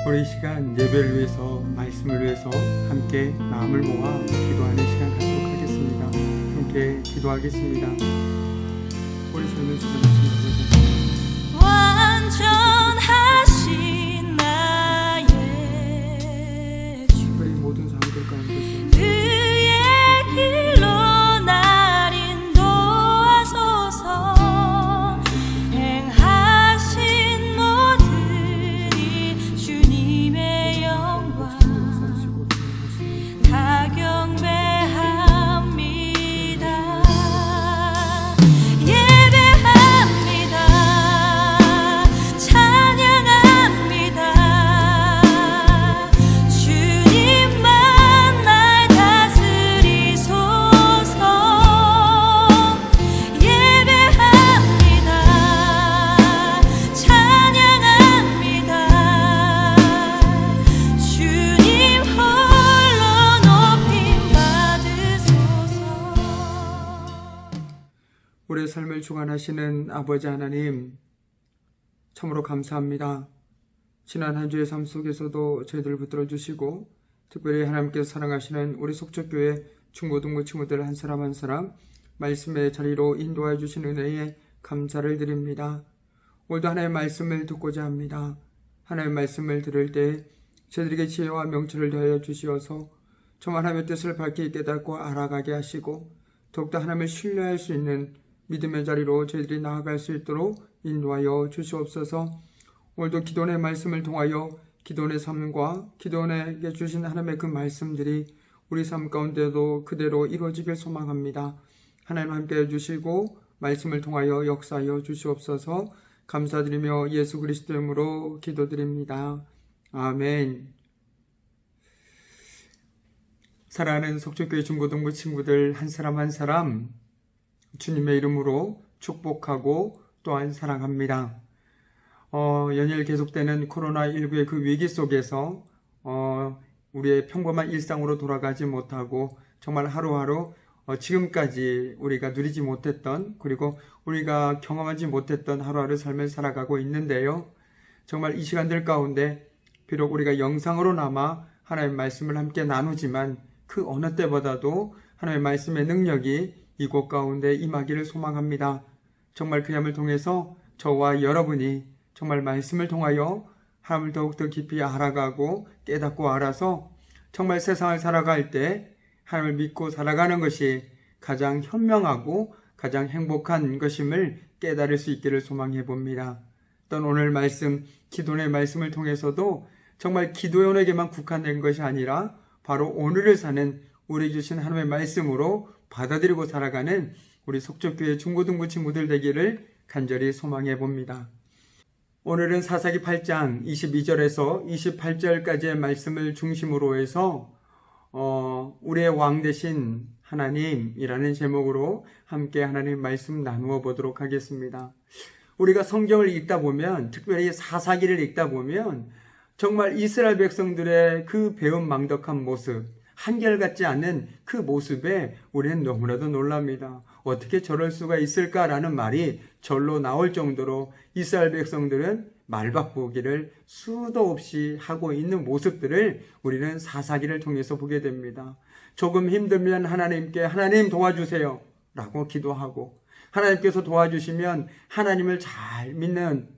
우리 이 시간 예배를 위해서, 말씀을 위해서 함께 마음을 모아 기도하는 시간 갖도록 하겠습니다. 함께 기도하겠습니다. 우리 삶을 주관하시는 아버지, 완전하신 나의 주, 우리 모든 사람들 가운데서 그의 길로 날 인도하소서. 행하신 모든 이 주님의 영광 역사하시고 진행하시고 다 경배합니다. 예배합니다. 찬양합니다. 주님만 날 다스리소서. 예배합니다. 찬양합니다. 주님 홀로 높임 받으소서. 우리의 삶을 주관하시는 아버지 하나님, 참으로 감사합니다. 지난 한 주의 삶 속에서도 저희들을 붙들어 주시고, 특별히 하나님께서 사랑하시는 우리 속초교회 중고등부 친구들 한 사람 한 사람 말씀의 자리로 인도해 주신 은혜에 감사를 드립니다. 오늘도 하나님의 말씀을 듣고자 합니다. 하나님의 말씀을 들을 때 저희들에게 지혜와 명철을 더하여 주시어서 정말 하나님의 뜻을 밝히 깨닫고 알아가게 하시고, 더욱더 하나님을 신뢰할 수 있는 믿음의 자리로 저희들이 나아갈 수 있도록 인도하여 주시옵소서. 오늘도 기도원의 말씀을 통하여 기도원의 삶과 기도원에게 주신 하나님의 그 말씀들이 우리 삶 가운데도 그대로 이루어지길 소망합니다. 하나님 함께 해주시고 말씀을 통하여 역사하여 주시옵소서. 감사드리며 예수 그리스도 이름으로 기도드립니다. 아멘. 사랑하는 속초교회 중고등부 친구들 한 사람 한 사람 주님의 이름으로 축복하고 또한 사랑합니다. 연일 계속되는 코로나19의 그 위기 속에서 우리의 평범한 일상으로 돌아가지 못하고 정말 하루하루 지금까지 우리가 누리지 못했던, 그리고 우리가 경험하지 못했던 하루하루 삶을 살아가고 있는데요. 정말 이 시간들 가운데 비록 우리가 영상으로나마 하나님의 말씀을 함께 나누지만 그 어느 때보다도 하나님의 말씀의 능력이 이곳 가운데 임하기를 소망합니다. 정말 그 힘을 통해서 저와 여러분이 정말 말씀을 통하여 하나님을 더욱더 깊이 알아가고 깨닫고 알아서 정말 세상을 살아갈 때 하나님을 믿고 살아가는 것이 가장 현명하고 가장 행복한 것임을 깨달을 수 있기를 소망해 봅니다. 또한 오늘 말씀, 기도의 말씀을 통해서도 정말 기도원에게만 국한된 것이 아니라 바로 오늘을 사는 우리 주신 하나님의 말씀으로 받아들이고 살아가는 우리 속초교회 중고등부 친구들 되기를 간절히 소망해 봅니다. 오늘은 사사기 8장 22절에서 28절까지의 말씀을 중심으로 해서 우리의 왕 되신 하나님이라는 제목으로 함께 하나님 말씀 나누어 보도록 하겠습니다. 우리가 성경을 읽다 보면, 특별히 사사기를 읽다 보면 정말 이스라엘 백성들의 그 배은망덕한 모습, 한결같지 않는 그 모습에 우리는 너무나도 놀랍니다. 어떻게 저럴 수가 있을까라는 말이 절로 나올 정도로 이스라엘 백성들은 말바꾸기를 수도 없이 하고 있는 모습들을 우리는 사사기를 통해서 보게 됩니다. 조금 힘들면 하나님께 하나님 도와주세요 라고 기도하고, 하나님께서 도와주시면 하나님을 잘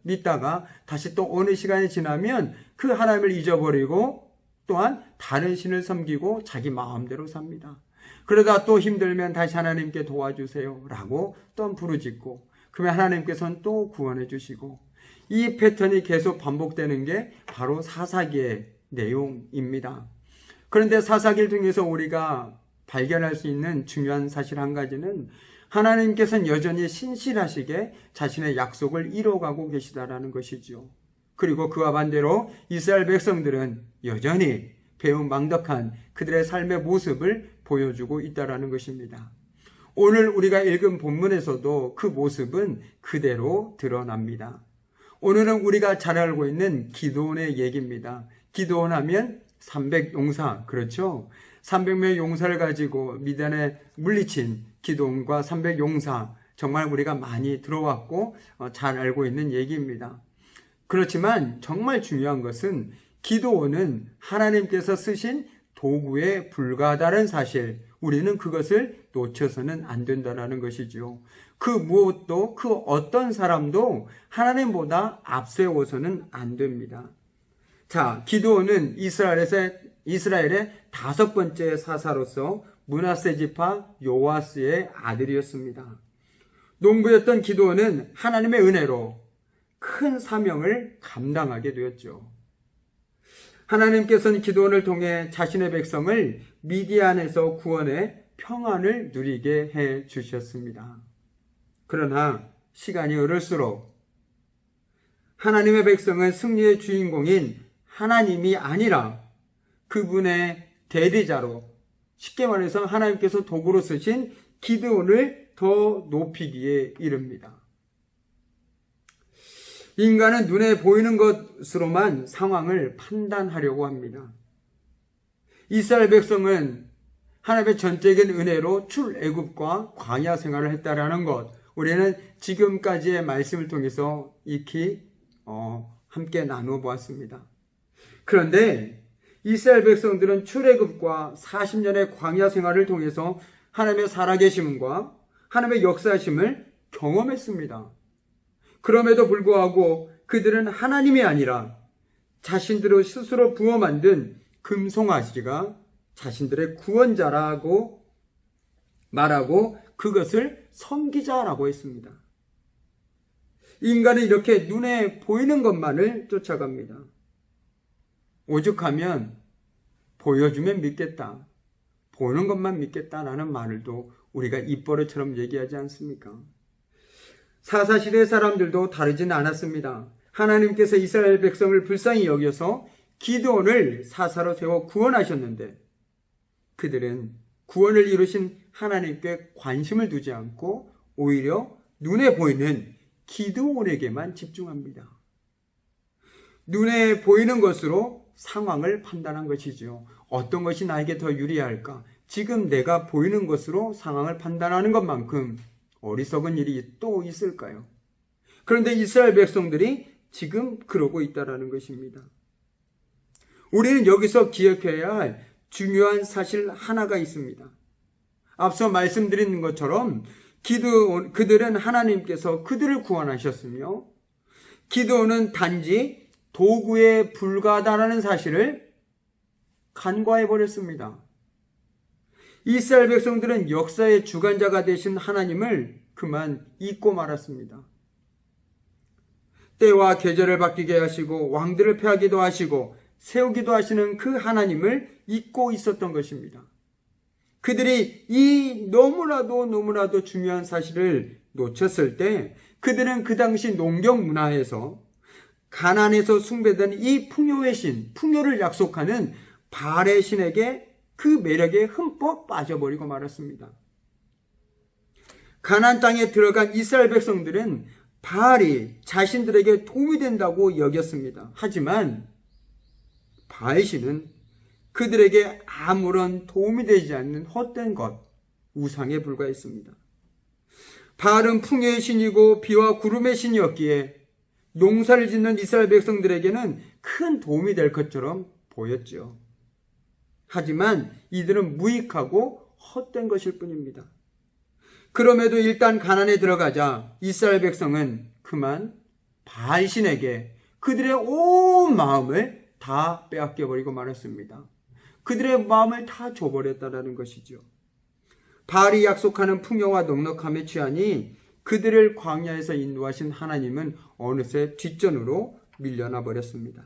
믿다가 다시 또 어느 시간이 지나면 그 하나님을 잊어버리고 또한 다른 신을 섬기고 자기 마음대로 삽니다. 그러다 또 힘들면 다시 하나님께 도와주세요 라고 또 부르짖고, 그러면 하나님께서는 또 구원해 주시고, 이 패턴이 계속 반복되는 게 바로 사사기의 내용입니다. 그런데 사사기를 통해서 우리가 발견할 수 있는 중요한 사실 한 가지는 하나님께서는 여전히 신실하시게 자신의 약속을 이뤄가고 계시다라는 것이죠. 그리고 그와 반대로 이스라엘 백성들은 여전히 배은망덕한 그들의 삶의 모습을 보여주고 있다는 것입니다. 오늘 우리가 읽은 본문에서도 그 모습은 그대로 드러납니다. 오늘은 우리가 잘 알고 있는 기드온의 얘기입니다. 기드온 하면 300용사, 그렇죠? 300명의 용사를 가지고 미디안에 물리친 기드온과 300용사, 정말 우리가 많이 들어왔고 잘 알고 있는 얘기입니다. 그렇지만 정말 중요한 것은 기도원은 하나님께서 쓰신 도구에 불과하다는 사실, 우리는 그것을 놓쳐서는 안 된다는 것이죠. 그 무엇도, 그 어떤 사람도 하나님보다 앞세워서는 안 됩니다. 자, 기드온은 이스라엘의 5번째 사사로서 므낫세 지파 요아스의 아들이었습니다. 농부였던 기드온은 하나님의 은혜로 큰 사명을 감당하게 되었죠. 하나님께서는 기드온을 통해 자신의 백성을 미디안에서 구원해 평안을 누리게 해 주셨습니다. 그러나 시간이 흐를수록 하나님의 백성은 승리의 주인공인 하나님이 아니라 그분의 대리자로, 쉽게 말해서 하나님께서 도구로 쓰신 기드온을 더 높이기에 이릅니다. 인간은 눈에 보이는 것으로만 상황을 판단하려고 합니다. 이스라엘 백성은 하나님의 전적인 은혜로 출애굽과 광야 생활을 했다라는 것, 우리는 지금까지의 말씀을 통해서 익히 함께 나누어 보았습니다. 그런데 이스라엘 백성들은 출애굽과 40년의 광야 생활을 통해서 하나님의 살아계심과 하나님의 역사하심을 경험했습니다. 그럼에도 불구하고 그들은 하나님이 아니라 자신들을 스스로 부어 만든 금송아지가 자신들의 구원자라고 말하고 그것을 섬기자라고 했습니다. 인간은 이렇게 눈에 보이는 것만을 쫓아갑니다. 오죽하면 보여주면 믿겠다, 보는 것만 믿겠다라는 말을도 우리가 입버릇처럼 얘기하지 않습니까? 사사시대 사람들도 다르지는 않았습니다. 하나님께서 이스라엘 백성을 불쌍히 여겨서 기드온을 사사로 세워 구원하셨는데 그들은 구원을 이루신 하나님께 관심을 두지 않고 오히려 눈에 보이는 기드온에게만 집중합니다. 눈에 보이는 것으로 상황을 판단한 것이죠. 어떤 것이 나에게 더 유리할까? 지금 내가 보이는 것으로 상황을 판단하는 것만큼 어리석은 일이 또 있을까요? 그런데 이스라엘 백성들이 지금 그러고 있다는 것입니다. 우리는 여기서 기억해야 할 중요한 사실 하나가 있습니다. 앞서 말씀드린 것처럼 그들은 하나님께서 그들을 구원하셨으며 기드온은 단지 도구에 불과하다는 사실을 간과해버렸습니다. 이스라엘 백성들은 역사의 주관자가 되신 하나님을 그만 잊고 말았습니다. 때와 계절을 바뀌게 하시고 왕들을 폐하기도 하시고 세우기도 하시는 그 하나님을 잊고 있었던 것입니다. 그들이 이 너무나도 중요한 사실을 놓쳤을 때 그들은 그 당시 농경 문화에서 가나안에서 숭배된 이 풍요의 신, 풍요를 약속하는 바알의 신에게 그 매력에 흠뻑 빠져버리고 말았습니다. 가나안 땅에 들어간 이스라엘 백성들은 바알이 자신들에게 도움이 된다고 여겼습니다. 하지만 바알 신은 그들에게 아무런 도움이 되지 않는 헛된 것, 우상에 불과했습니다. 바알은 풍요의 신이고 비와 구름의 신이었기에 농사를 짓는 이스라엘 백성들에게는 큰 도움이 될 것처럼 보였죠. 하지만 이들은 무익하고 헛된 것일 뿐입니다. 그럼에도 일단 가나안에 들어가자 이스라엘 백성은 그만 바알 신에게 그들의 온 마음을 다 빼앗겨버리고 말았습니다. 그들의 마음을 다 줘버렸다는 것이죠. 바알이 약속하는 풍요와 넉넉함에 취하니 그들을 광야에서 인도하신 하나님은 어느새 뒷전으로 밀려나 버렸습니다.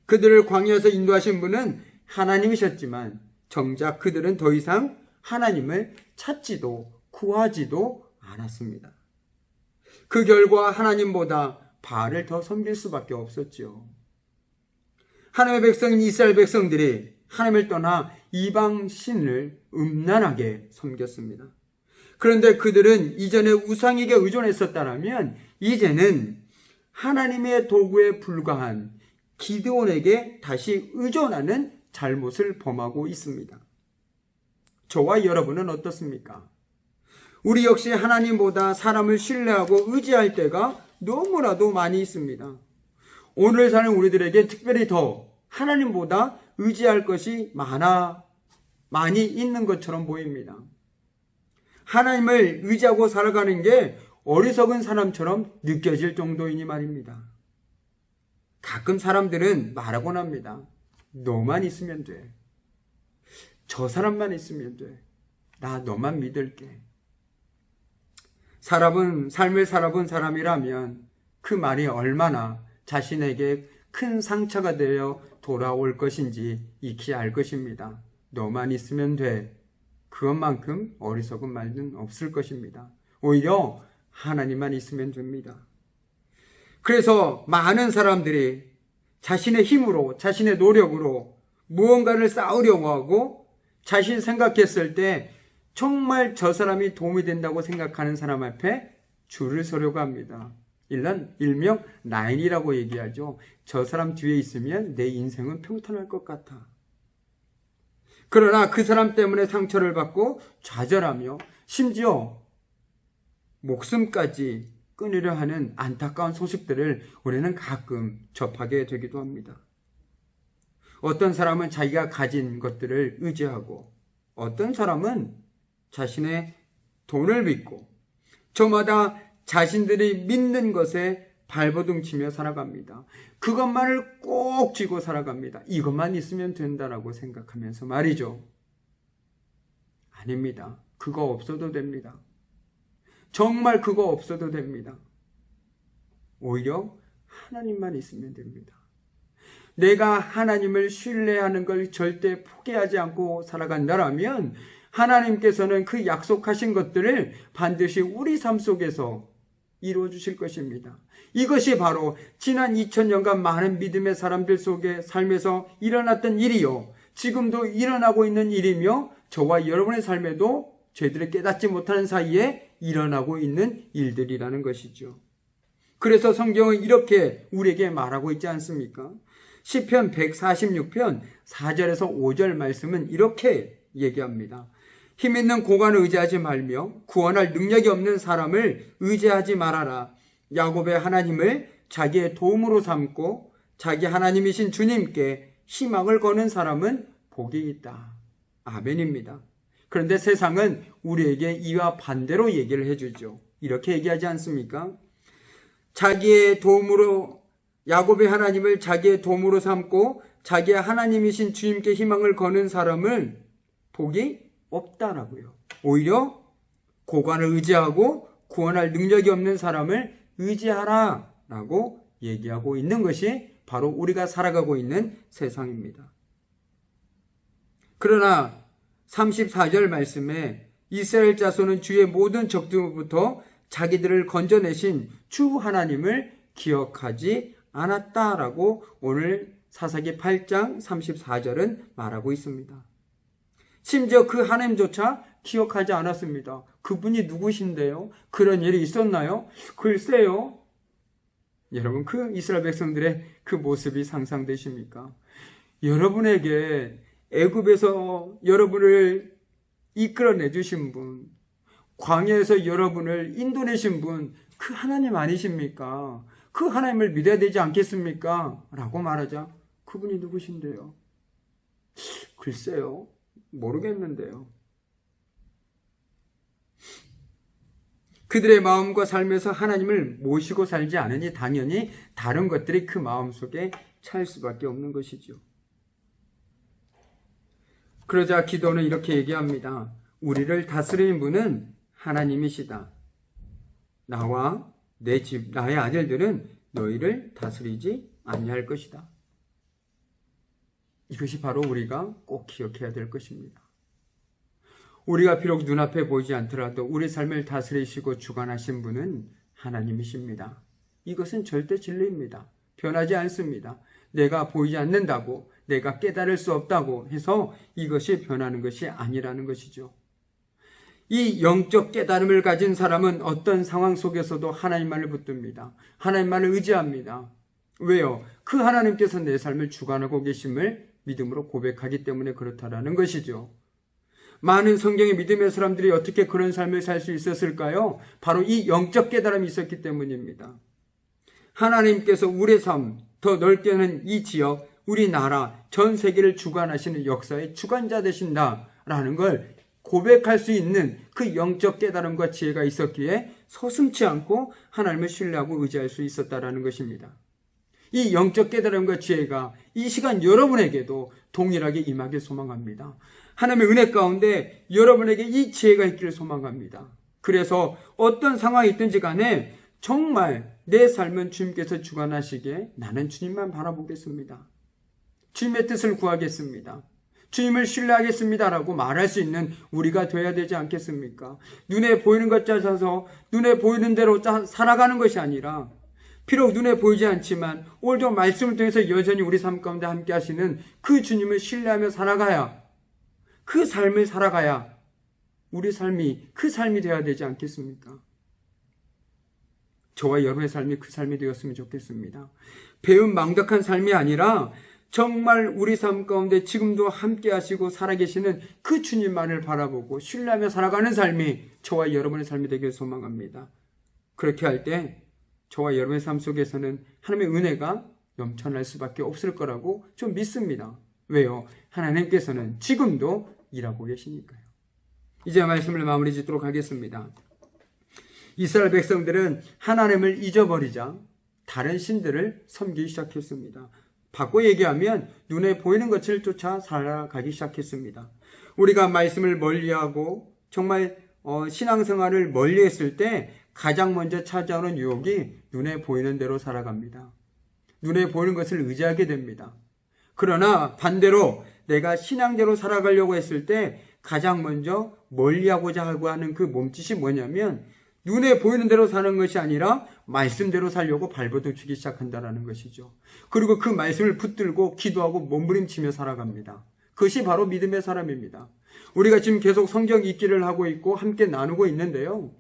그들을 광야에서 인도하신 분은 하나님이셨지만 정작 그들은 더 이상 하나님을 찾지도 구하지도 않았습니다. 그 결과 하나님보다 바알을 더 섬길 수밖에 없었죠. 하나님의 백성인 이스라엘 백성들이 하나님을 떠나 이방 신을 음란하게 섬겼습니다. 그런데 그들은 이전에 우상에게 의존했었다면 이제는 하나님의 도구에 불과한 기드온에게 다시 의존하는 잘못을 범하고 있습니다. 저와 여러분은 어떻습니까? 우리 역시 하나님보다 사람을 신뢰하고 의지할 때가 너무나도 많이 있습니다. 오늘 사는 우리들에게 특별히 더 하나님보다 의지할 것이 많이 있는 것처럼 보입니다. 하나님을 의지하고 살아가는 게 어리석은 사람처럼 느껴질 정도이니 말입니다. 가끔 사람들은 말하곤 합니다. 너만 있으면 돼. 저 사람만 있으면 돼. 나 너만 믿을게. 삶을 살아본 사람이라면 그 말이 얼마나 자신에게 큰 상처가 되어 돌아올 것인지 익히 알 것입니다. 너만 있으면 돼. 그것만큼 어리석은 말은 없을 것입니다. 오히려 하나님만 있으면 됩니다. 그래서 많은 사람들이 자신의 힘으로, 자신의 노력으로 무언가를 쌓으려고 하고 자신이 생각했을 때 정말 저 사람이 도움이 된다고 생각하는 사람 앞에 줄을 서려고 합니다. 일명 라인이라고 얘기하죠. 저 사람 뒤에 있으면 내 인생은 평탄할 것 같아. 그러나 그 사람 때문에 상처를 받고 좌절하며 심지어 목숨까지 끊으려 하는 안타까운 소식들을 우리는 가끔 접하게 되기도 합니다. 어떤 사람은 자기가 가진 것들을 의지하고 어떤 사람은 자신의 돈을 믿고 저마다 자신들이 믿는 것에 발버둥 치며 살아갑니다. 그것만을 꼭 쥐고 살아갑니다. 이것만 있으면 된다라고 생각하면서 말이죠. 아닙니다. 그거 없어도 됩니다. 정말 그거 없어도 됩니다. 오히려 하나님만 있으면 됩니다. 내가 하나님을 신뢰하는 걸 절대 포기하지 않고 살아간다라면 하나님께서는 그 약속하신 것들을 반드시 우리 삶 속에서 이루어 주실 것입니다. 이것이 바로 지난 2000년간 많은 믿음의 사람들 속의 삶에서 일어났던 일이요, 지금도 일어나고 있는 일이며 저와 여러분의 삶에도 저희들이 깨닫지 못하는 사이에 일어나고 있는 일들이라는 것이죠. 그래서 성경은 이렇게 우리에게 말하고 있지 않습니까? 시편 146편 4절에서 5절 말씀은 이렇게 얘기합니다. 힘 있는 고관을 의지하지 말며 구원할 능력이 없는 사람을 의지하지 말아라. 야곱의 하나님을 자기의 도움으로 삼고 자기 하나님이신 주님께 희망을 거는 사람은 복이 있다. 아멘입니다. 그런데 세상은 우리에게 이와 반대로 얘기를 해주죠. 이렇게 얘기하지 않습니까? 자기의 도움으로, 야곱의 하나님을 자기의 도움으로 삼고 자기의 하나님이신 주님께 희망을 거는 사람은 복이 없다라고요. 오히려 고관을 의지하고 구원할 능력이 없는 사람을 의지하라라고 얘기하고 있는 것이 바로 우리가 살아가고 있는 세상입니다. 그러나 34절 말씀에 이스라엘 자손은 주의 모든 적들로부터 자기들을 건져내신 주 하나님을 기억하지 않았다라고 오늘 사사기 8장 34절은 말하고 있습니다. 심지어 그 하나님조차 기억하지 않았습니다. 그분이 누구신데요? 그런 일이 있었나요? 글쎄요. 여러분, 그 이스라엘 백성들의 그 모습이 상상되십니까? 여러분에게 애굽에서 여러분을 이끌어내 주신 분, 광야에서 여러분을 인도내신 분, 그 하나님 아니십니까? 그 하나님을 믿어야 되지 않겠습니까? 라고 말하자 그분이 누구신데요? 글쎄요. 모르겠는데요. 그들의 마음과 삶에서 하나님을 모시고 살지 않으니 당연히 다른 것들이 그 마음속에 차일 수밖에 없는 것이죠. 그러자 기도는 이렇게 얘기합니다. 우리를 다스리는 분은 하나님이시다. 나와 내 집, 나의 아들들은 너희를 다스리지 아니할 것이다. 이것이 바로 우리가 꼭 기억해야 될 것입니다. 우리가 비록 눈앞에 보이지 않더라도 우리 삶을 다스리시고 주관하신 분은 하나님이십니다. 이것은 절대 진리입니다. 변하지 않습니다. 내가 보이지 않는다고, 내가 깨달을 수 없다고 해서 이것이 변하는 것이 아니라는 것이죠. 이 영적 깨달음을 가진 사람은 어떤 상황 속에서도 하나님만을 붙듭니다. 하나님만을 의지합니다. 왜요? 그 하나님께서 내 삶을 주관하고 계심을 믿음으로 고백하기 때문에 그렇다라는 것이죠. 많은 성경의 믿음의 사람들이 어떻게 그런 삶을 살 수 있었을까요? 바로 이 영적 깨달음이 있었기 때문입니다. 하나님께서 우리의 삶, 더 넓게는 이 지역, 우리나라 전 세계를 주관하시는 역사의 주관자 되신다라는 걸 고백할 수 있는 그 영적 깨달음과 지혜가 있었기에 서슴지 않고 하나님을 신뢰하고 의지할 수 있었다라는 것입니다. 이 영적 깨달음과 지혜가 이 시간 여러분에게도 동일하게 임하길 소망합니다. 하나님의 은혜 가운데 여러분에게 이 지혜가 있기를 소망합니다. 그래서 어떤 상황이 있든지 간에 정말 내 삶은 주님께서 주관하시기에 나는 주님만 바라보겠습니다. 주님의 뜻을 구하겠습니다. 주님을 신뢰하겠습니다라고 말할 수 있는 우리가 되어야 되지 않겠습니까? 눈에 보이는 것 찾아서 눈에 보이는 대로 살아가는 것이 아니라 비록 눈에 보이지 않지만 오늘도 말씀을 통해서 여전히 우리 삶 가운데 함께 하시는 그 주님을 신뢰하며 살아가야 그 삶을 살아가야 우리 삶이 그 삶이 되어야 되지 않겠습니까? 저와 여러분의 삶이 그 삶이 되었으면 좋겠습니다. 배은망덕한 삶이 아니라 정말 우리 삶 가운데 지금도 함께 하시고 살아계시는 그 주님만을 바라보고 신뢰하며 살아가는 삶이 저와 여러분의 삶이 되길 소망합니다. 그렇게 할 때 저와 여러분의 삶 속에서는 하나님의 은혜가 넘쳐날 수밖에 없을 거라고 좀 믿습니다. 왜요? 하나님께서는 지금도 일하고 계시니까요. 이제 말씀을 마무리 짓도록 하겠습니다. 이스라엘 백성들은 하나님을 잊어버리자 다른 신들을 섬기기 시작했습니다. 바꿔 얘기하면 눈에 보이는 것을 쫓아 살아가기 시작했습니다. 우리가 말씀을 멀리하고 정말 신앙생활을 멀리했을 때 가장 먼저 찾아오는 유혹이 눈에 보이는 대로 살아갑니다. 눈에 보이는 것을 의지하게 됩니다. 그러나 반대로 내가 신앙대로 살아가려고 했을 때 가장 먼저 멀리하고자 하고 하는 그 몸짓이 뭐냐면 눈에 보이는 대로 사는 것이 아니라 말씀대로 살려고 발버둥치기 시작한다는 것이죠. 그리고 그 말씀을 붙들고 기도하고 몸부림치며 살아갑니다. 그것이 바로 믿음의 사람입니다. 우리가 지금 계속 성경 읽기를 하고 있고 함께 나누고 있는데요.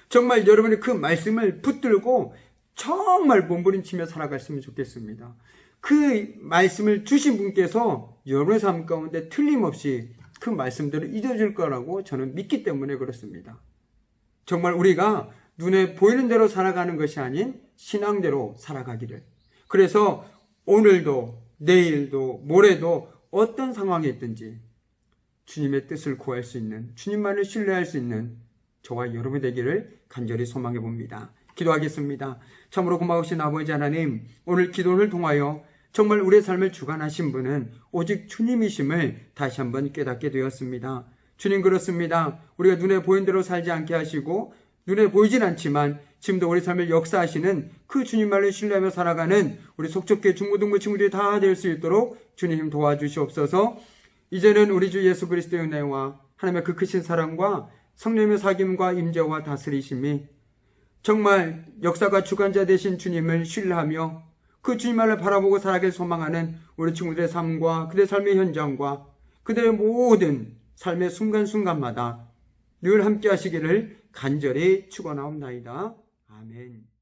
정말 여러분이 그 말씀을 붙들고 정말 몸부림치며 살아갔으면 좋겠습니다. 그 말씀을 주신 분께서 여러분의 삶 가운데 틀림없이 그 말씀들을 잊어줄 거라고 저는 믿기 때문에 그렇습니다. 정말 우리가 눈에 보이는 대로 살아가는 것이 아닌 신앙대로 살아가기를. 그래서 오늘도 내일도 모레도 어떤 상황이 있든지 주님의 뜻을 구할 수 있는, 주님만을 신뢰할 수 있는 저와 여러분이 되기를 간절히 소망해 봅니다. 기도하겠습니다. 참으로 고마우신 아버지 하나님, 오늘 기도를 통하여 정말 우리의 삶을 주관하신 분은 오직 주님이심을 다시 한번 깨닫게 되었습니다. 주님, 그렇습니다. 우리가 눈에 보이는 대로 살지 않게 하시고 눈에 보이진 않지만 지금도 우리 삶을 역사하시는 그 주님만을 신뢰하며 살아가는 우리 속촉교회 중고등부 친구들이 다 될 수 있도록 주님 도와주시옵소서. 이제는 우리 주 예수 그리스도의 은혜와 하나님의 그 크신 사랑과 성령의 사귐과 임재와 다스리심이 정말 역사가 주관자 되신 주님을 신뢰하며 그 주님만을 바라보고 살아가길 소망하는 우리 친구들의 삶과 그들의 삶의 현장과 그들의 모든 삶의 순간순간마다 늘 함께 하시기를 간절히 축원하옵나이다. 아멘.